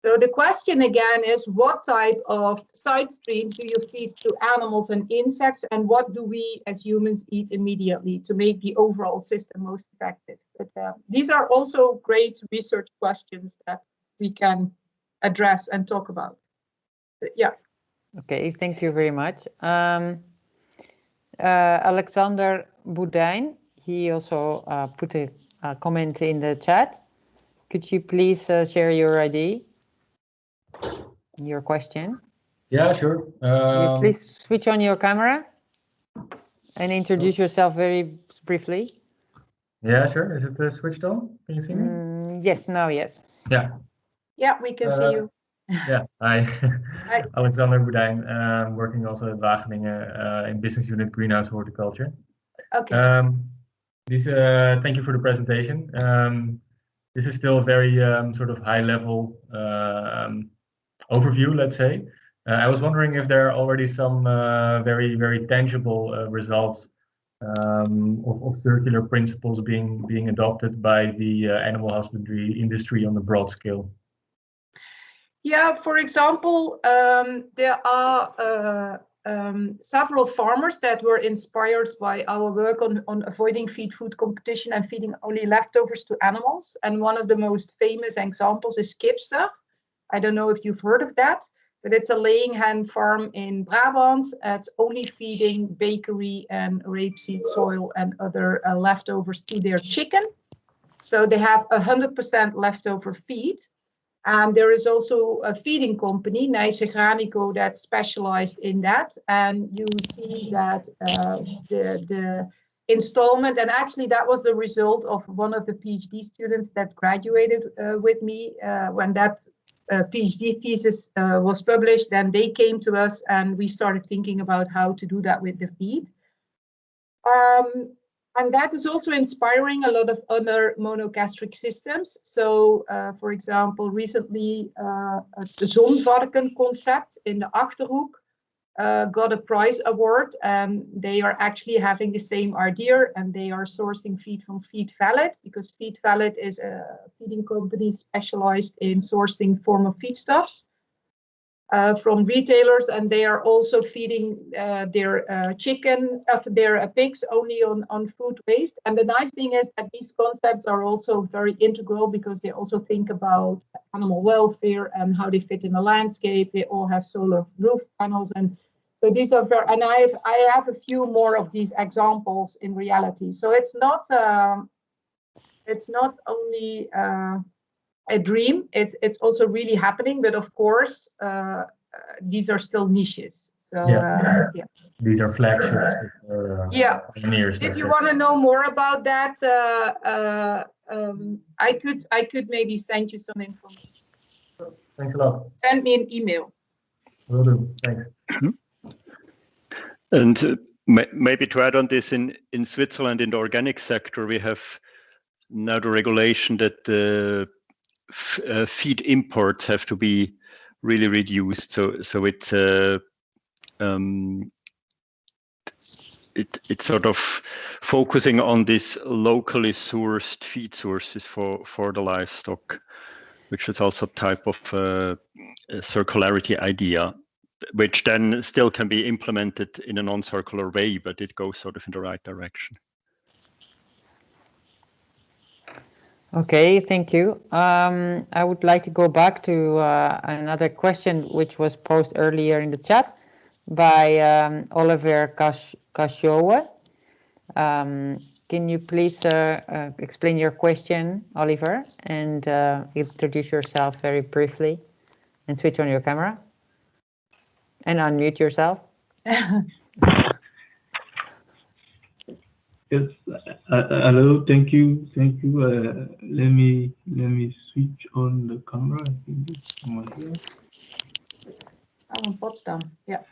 So the question again is, what type of side streams do you feed to animals and insects, and what do we as humans eat immediately to make the overall system most effective? But these are also great research questions that we can address and talk about. But yeah. Okay, thank you very much. Alexander Boudin, he also put a comment in the chat. Could you please share your ID? Your question? Yeah, sure. Will you please switch on your camera and introduce yourself very briefly? Yeah, sure. Is it switched on? Can you see me? Yes, now yes. Yeah. Yeah, we can see you. Yeah, hi. Hi. Alexander Boudin, working also at Wageningen in business unit greenhouse horticulture. Okay. Thank you for the presentation. This is still a very sort of high level overview, let's say. I was wondering if there are already some very, very tangible results of circular principles being adopted by the animal husbandry industry on a broad scale. Yeah, for example, there are several farmers that were inspired by our work on avoiding feed-food competition and feeding only leftovers to animals. And one of the most famous examples is Kipster. I don't know if you've heard of that, but it's a laying hen farm in Brabant. It's only feeding bakery and rapeseed soil and other leftovers to their chicken. So they have 100% leftover feed. And there is also a feeding company, Nijse Granico, that's specialized in that. And you see that the installment, and actually that was the result of one of the PhD students that graduated with me when that PhD thesis was published, then they came to us and we started thinking about how to do that with the feed. And that is also inspiring a lot of other monogastric systems. So, for example, recently the zonvarken concept in the Achterhoek got a prize award, and they are actually having the same idea, and they are sourcing feed from Feed Valid, because Feed Valid is a feeding company specialized in sourcing formal feedstuffs from retailers, and they are also feeding their pigs only on food waste. And the nice thing is that these concepts are also very integral, because they also think about animal welfare and how they fit in the landscape. They all have solar roof panels, and so these are very. And I have a few more of these examples in reality. So it's not only a dream, it's also really happening, but of course these are still niches. So yeah. These are flagships. Pioneers. If you want to know more about that, I could maybe send you some information. Thanks a lot. Send me an email. Will do. Thanks. And maybe to add on this, in Switzerland, in the organic sector, we have now the regulation that the feed imports have to be really reduced. So it's it's sort of focusing on this locally sourced feed sources for the livestock, which is also a type of circularity idea, which then still can be implemented in a non-circular way, but it goes sort of in the right direction. Okay, thank you. I would like to go back to another question which was posed earlier in the chat by Oliver Cascioe. Can you please explain your question, Oliver, and introduce yourself very briefly, and switch on your camera and unmute yourself? Yes, hello, thank you. Let me switch on the camera. I think it's somewhere here. I'm in Potsdam, yeah.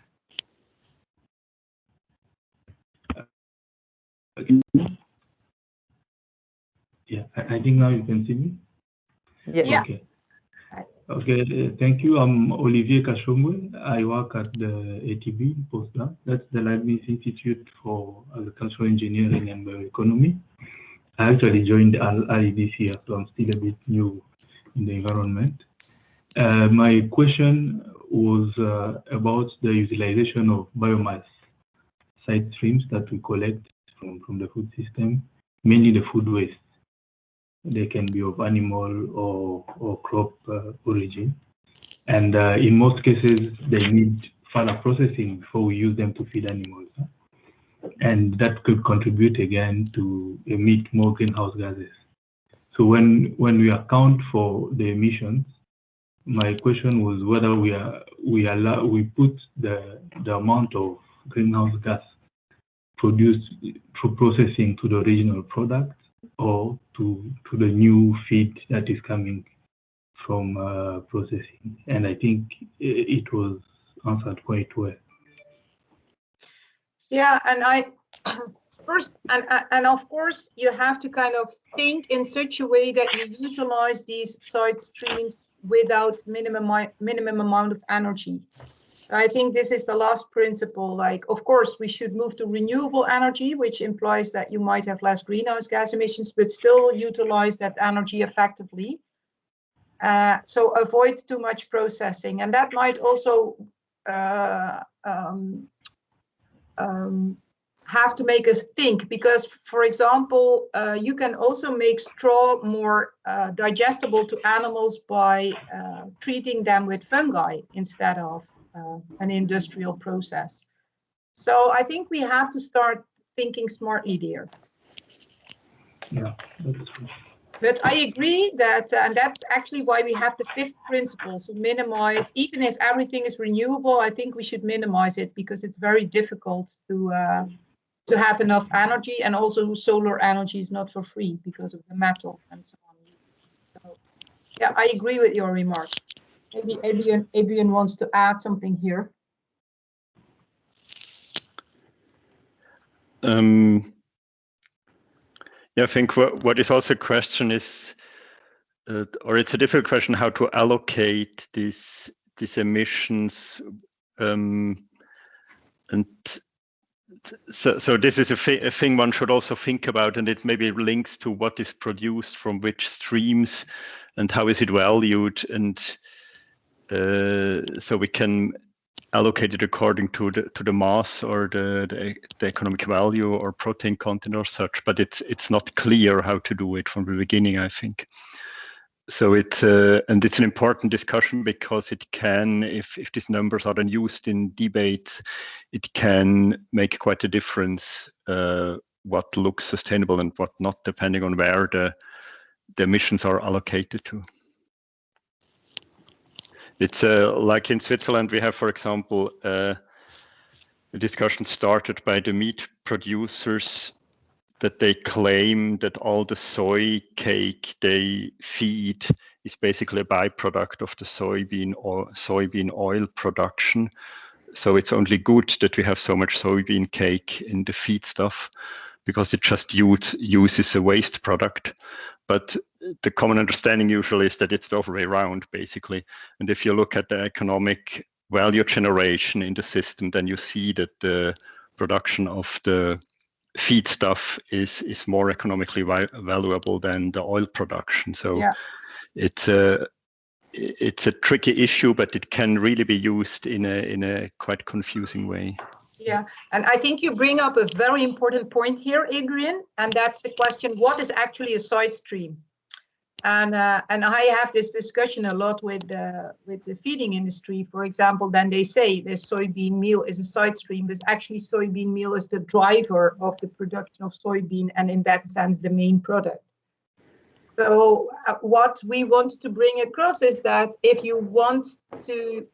Yeah, I think now you can see me. Yes. Yeah. Okay. Okay, thank you. I'm Olivier Kashongwe. I work at the ATB Potsdam. That's the Leibniz Institute for Agricultural Engineering and Bioeconomy. I actually joined early this year, so I'm still a bit new in the environment. My question was about the utilization of biomass side streams that we collect from the food system, mainly the food waste. They can be of animal or crop origin. And in most cases, they need further processing before we use them to feed animals. And that could contribute again to emit more greenhouse gases. So when we account for the emissions, my question was whether we put the amount of greenhouse gas produced through processing to the original product, or to the new feed that is coming from processing. And I think it was answered quite well. Yeah, and first, and of course, you have to kind of think in such a way that you utilize these side streams without minimum amount of energy. I think this is the last principle. Like, of course, we should move to renewable energy, which implies that you might have less greenhouse gas emissions, but still utilize that energy effectively. So avoid too much processing, and that might also have to make us think, because, for example, you can also make straw more digestible to animals by treating them with fungi instead of an industrial process. So I think we have to start thinking smartly there. Yeah, that's true. But I agree that, and that's actually why we have the fifth principle, so minimize. Even if everything is renewable, I think we should minimize it, because it's very difficult to have enough energy, and also solar energy is not for free because of the metals and so on. So, yeah, I agree with your remark. Maybe Adrian wants to add something here. Yeah, I think what is also a question is, or it's a difficult question, how to allocate these emissions, and so this is a thing one should also think about, and it maybe links to what is produced from which streams and how is it valued, and so we can allocate it according to the mass or the economic value or protein content or such, but it's not clear how to do it from the beginning, I think. So it's and it's an important discussion because it can, if these numbers are then used in debates, it can make quite a difference what looks sustainable and what not, depending on where the emissions are allocated to. It's like in Switzerland, we have, for example, a discussion started by the meat producers that they claim that all the soy cake they feed is basically a byproduct of the soybean oil production. So it's only good that we have so much soybean cake in the feed stuff, because it just uses a waste product. But the common understanding usually is that it's the other way around, basically. And if you look at the economic value generation in the system, then you see that the production of the feed stuff is more economically valuable than the oil production. So yeah, it's a tricky issue, but it can really be used in a quite confusing way. Yeah, and I think you bring up a very important point here, Adrian, and that's the question: what is actually a side stream? And I have this discussion a lot with the feeding industry, for example. Then they say the soybean meal is a side stream, but actually soybean meal is the driver of the production of soybean, and in that sense, the main product. So what we want to bring across is that if you want to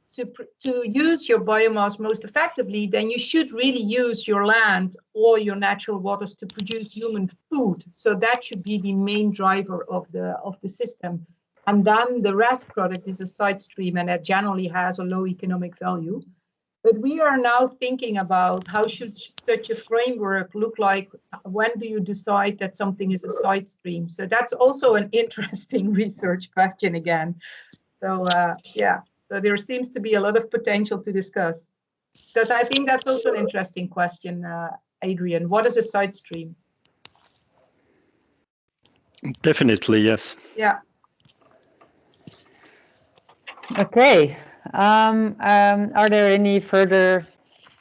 use your biomass most effectively, then you should really use your land or your natural waters to produce human food. So that should be the main driver of the system. And then the rest product is a side stream, and that generally has a low economic value. But we are now thinking about how should such a framework look like? When do you decide that something is a side stream? So that's also an interesting research question again. So yeah, so there seems to be a lot of potential to discuss. Because I think that's also an interesting question, Adrian. What is a side stream? Definitely, yes. Yeah. Okay. Are there any further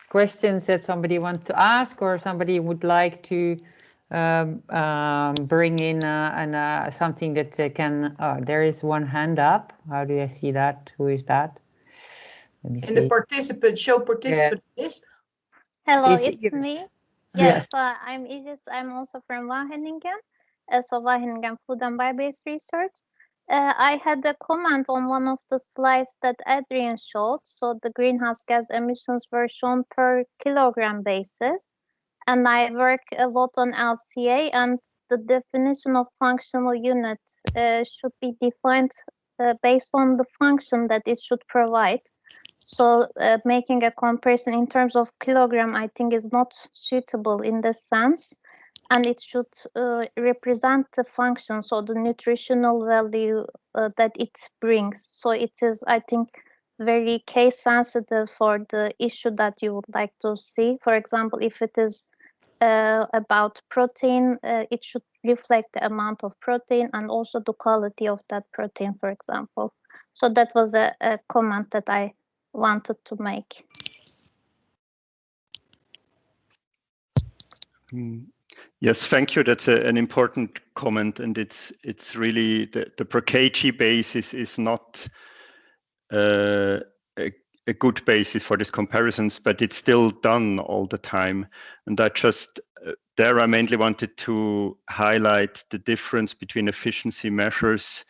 questions that somebody wants to ask, or somebody would like to bring in something that they can? There is one hand up. How do I see that? Who is that? Let me see. In the participant list. Hello, it's me. Yes, I'm Iris. I'm also from Wageningen. So Wageningen Food and Bio-Based Research. I had a comment on one of the slides that Adrian showed. So the greenhouse gas emissions were shown per kilogram basis. And I work a lot on LCA, and the definition of functional unit should be defined based on the function that it should provide. So making a comparison in terms of kilogram, I think, is not suitable in this sense. And it should represent the function, so the nutritional value that it brings. So it is, I think, very case sensitive for the issue that you would like to see. For example, if it is about protein, it should reflect the amount of protein and also the quality of that protein, for example. So that was a comment that I wanted to make. Yes, thank you. That's an important comment, and it's really the per kg basis is not a good basis for these comparisons, but it's still done all the time. And I just there I mainly wanted to highlight the difference between efficiency measures,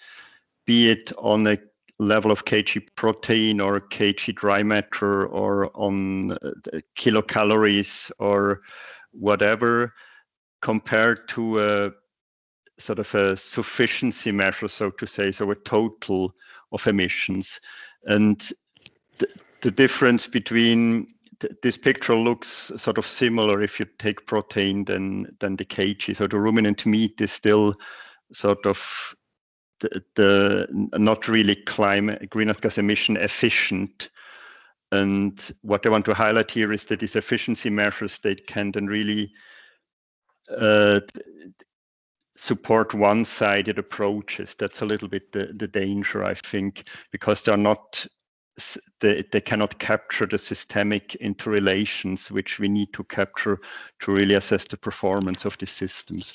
be it on a level of kg protein or kg dry matter or on kilocalories or whatever, compared to a sort of a sufficiency measure, so to say, so a total of emissions. And the difference between this picture looks sort of similar if you take protein than the kg. So the ruminant meat is still sort of the not really greenhouse gas emission efficient. And what I want to highlight here is that these efficiency measures, they can then really support one-sided approaches. That's a little bit the danger, I think, because they're not, they cannot capture the systemic interrelations which we need to capture to really assess the performance of these systems.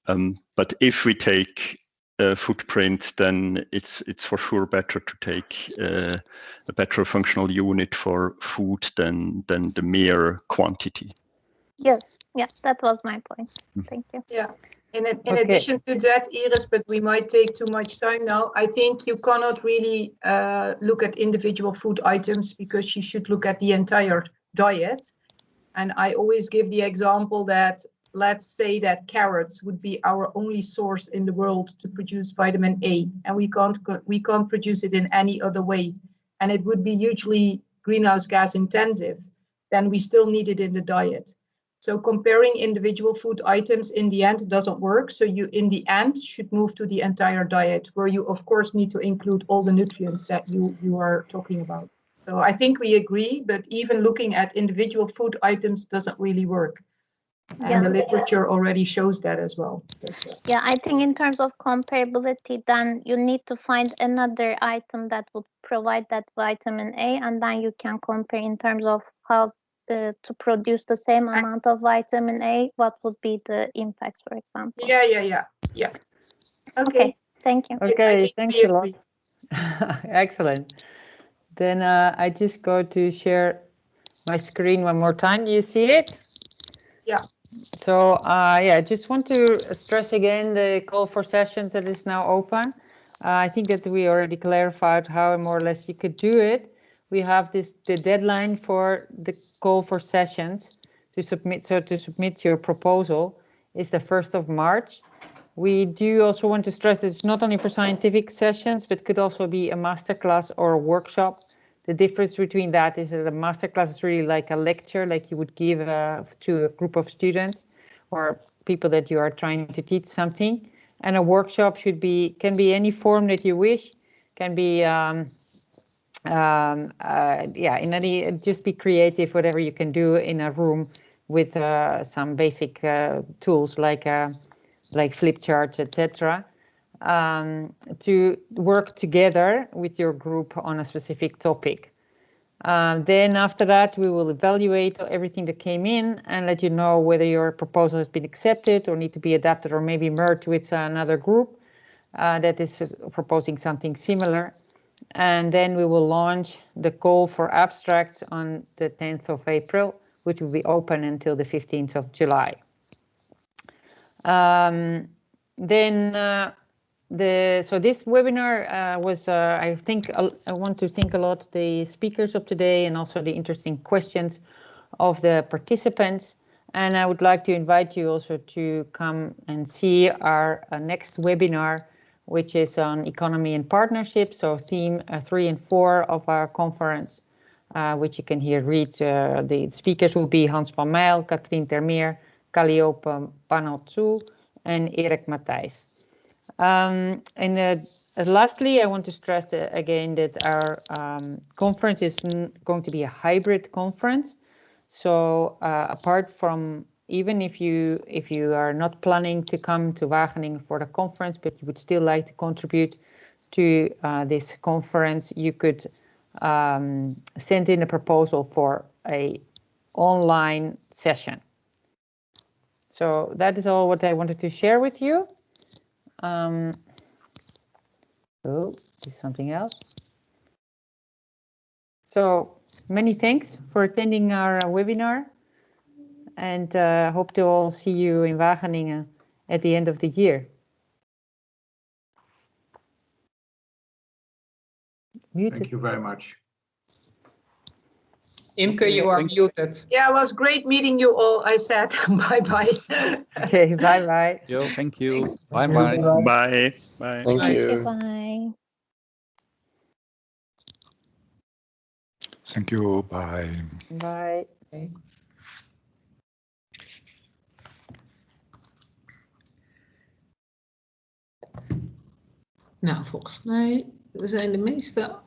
But if we take footprints, then it's for sure better to take a better functional unit for food than the mere quantity. Yes, yeah, that was my point. Thank you. Yeah. In addition to that, Iris, but we might take too much time now. I think you cannot really look at individual food items because you should look at the entire diet. And I always give the example that, let's say that carrots would be our only source in the world to produce vitamin A, and we can't produce it in any other way, and it would be hugely greenhouse gas intensive. Then we still need it in the diet. So comparing individual food items in the end doesn't work. So you, in the end, should move to the entire diet, where you, of course, need to include all the nutrients that you are talking about. So I think we agree, but even looking at individual food items doesn't really work. And the literature already shows that as well. Yeah, I think in terms of comparability, then you need to find another item that would provide that vitamin A, and then you can compare in terms of how to produce the same amount of vitamin A, what would be the impacts, for example. Yeah. Okay, thank you. Okay, thanks a lot. Excellent. Then I just go to share my screen one more time. Do you see it? Yeah. So yeah, I just want to stress again the call for sessions that is now open. I think that we already clarified how more or less you could do it. We have the deadline for the call for sessions to submit. So to submit your proposal is the 1st of March. We do also want to stress that it's not only for scientific sessions, but could also be a masterclass or a workshop. The difference between that is that a masterclass is really like a lecture, like you would give to a group of students or people that you are trying to teach something. And a workshop can be any form that you wish, can be just be creative, whatever you can do in a room with some basic tools like flip charts, etc. To work together with your group on a specific topic. Then after that, we will evaluate everything that came in and let you know whether your proposal has been accepted or need to be adapted or maybe merged with another group that is proposing something similar. And then we will launch the call for abstracts on the 10th of April, which will be open until the 15th of July. So this webinar was, I want to thank a lot the speakers of today and also the interesting questions of the participants. And I would like to invite you also to come and see our next webinar, which is on economy and partnerships. So theme 3 and 4 of our conference, which you can here read. The speakers will be Hans van Mijl, Katrien Termeer, Calliope Panotsu, and Erik Matthijs. Lastly, I want to stress again that our conference is going to be a hybrid conference. So apart from, even if you are not planning to come to Wageningen for the conference, but you would still like to contribute to this conference, you could send in a proposal for an online session. So that is all what I wanted to share with you. Oh, this is something else. So many thanks for attending our webinar, and hope to all see you in Wageningen at the end of the year. Muted. Thank you very much. Imke, you are muted. Yeah, it was great meeting you all. I said bye-bye. Okay, bye-bye. Yo, thank you. Bye. Bye-bye. Bye. Thank you. Bye. Thank you. Bye. Bye. Okay. Nou, volgens mij zijn de meeste